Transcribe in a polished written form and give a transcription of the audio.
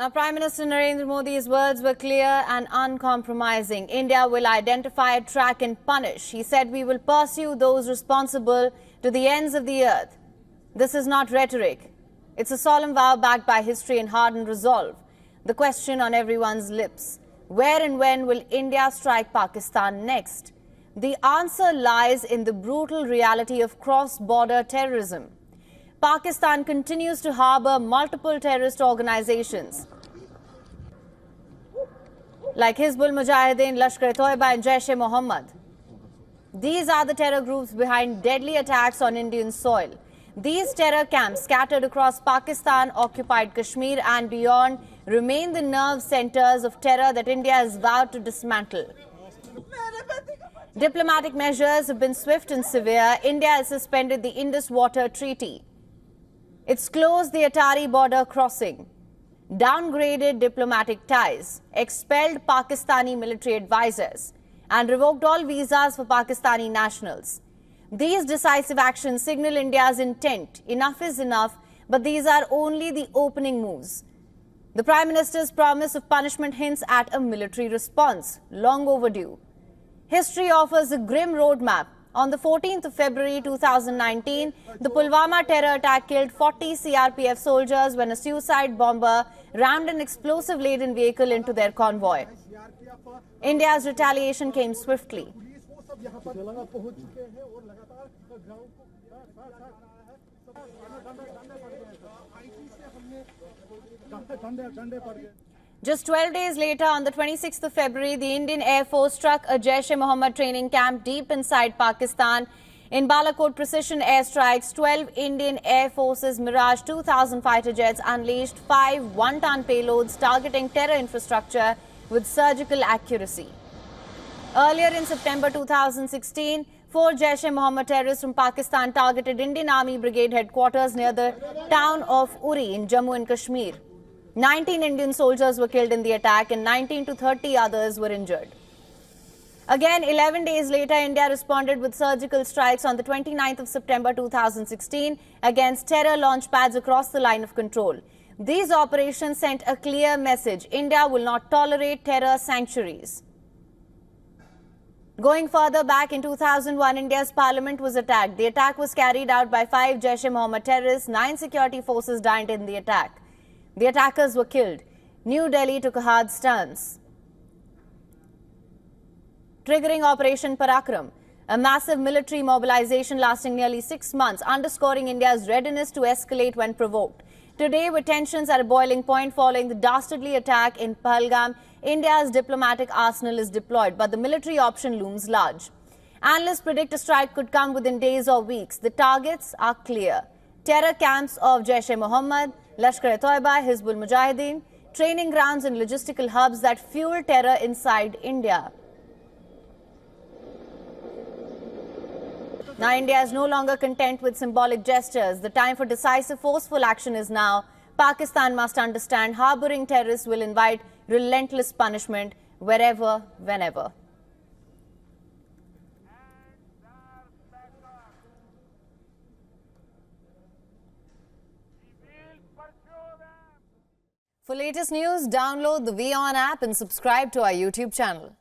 Now, Prime Minister Narendra Modi's words were clear and uncompromising. India will identify, track and punish. He said we will pursue those responsible to the ends of the earth. This is not rhetoric. It's a solemn vow backed by history and hardened resolve. The question on everyone's lips: where and when will India strike Pakistan next? The answer lies in the brutal reality of cross-border terrorism. Pakistan continues to harbor multiple terrorist organizations like Hizbul Mujahideen, Lashkar-e-Toiba and Jaish-e-Mohammed. These are the terror groups behind deadly attacks on Indian soil. These terror camps scattered across Pakistan, occupied Kashmir and beyond remain the nerve centers of terror that India has vowed to dismantle. Diplomatic measures have been swift and severe. India has suspended the Indus Water Treaty. It's closed the Atari border crossing, downgraded diplomatic ties, expelled Pakistani military advisors, and revoked all visas for Pakistani nationals. These decisive actions signal India's intent. Enough is enough, but these are only the opening moves. The Prime Minister's promise of punishment hints at a military response, long overdue. History offers a grim roadmap. On the 14th of February 2019, the Pulwama terror attack killed 40 CRPF soldiers when a suicide bomber rammed an explosive-laden vehicle into their convoy. India's retaliation came swiftly. Just 12 days later, on the 26th of February, the Indian Air Force struck a Jaish-e-Mohammed training camp deep inside Pakistan. In Balakot precision airstrikes, 12 Indian Air Force's Mirage 2000 fighter jets unleashed 5 one-ton payloads targeting terror infrastructure with surgical accuracy. Earlier in September 2016, 4 Jaish-e-Mohammed terrorists from Pakistan targeted Indian Army Brigade headquarters near the town of Uri in Jammu and Kashmir. 19 Indian soldiers were killed in the attack and 19 to 30 others were injured. Again, 11 days later, India responded with surgical strikes on the 29th of September 2016 against terror launch pads across the line of control. These operations sent a clear message: India will not tolerate terror sanctuaries. Going further back, in 2001, India's parliament was attacked. The attack was carried out by 5 Jaish-e-Mohammed terrorists. 9 security forces died in the attack. The attackers were killed. New Delhi took a hard stance, triggering Operation Parakram, a massive military mobilization lasting nearly 6 months, underscoring India's readiness to escalate when provoked. Today, with tensions at a boiling point following the dastardly attack in Pahalgam, India's diplomatic arsenal is deployed, but the military option looms large. Analysts predict a strike could come within days or weeks. The targets are clear: terror camps of Jaish-e-Mohammed, Lashkar-e-Toiba, Hizbul Mujahideen, training grounds and logistical hubs that fuel terror inside India. Now, India is no longer content with symbolic gestures. The time for decisive, forceful action is now. Pakistan must understand harboring terrorists will invite relentless punishment wherever, whenever. For latest news, download the WION app and subscribe to our YouTube channel.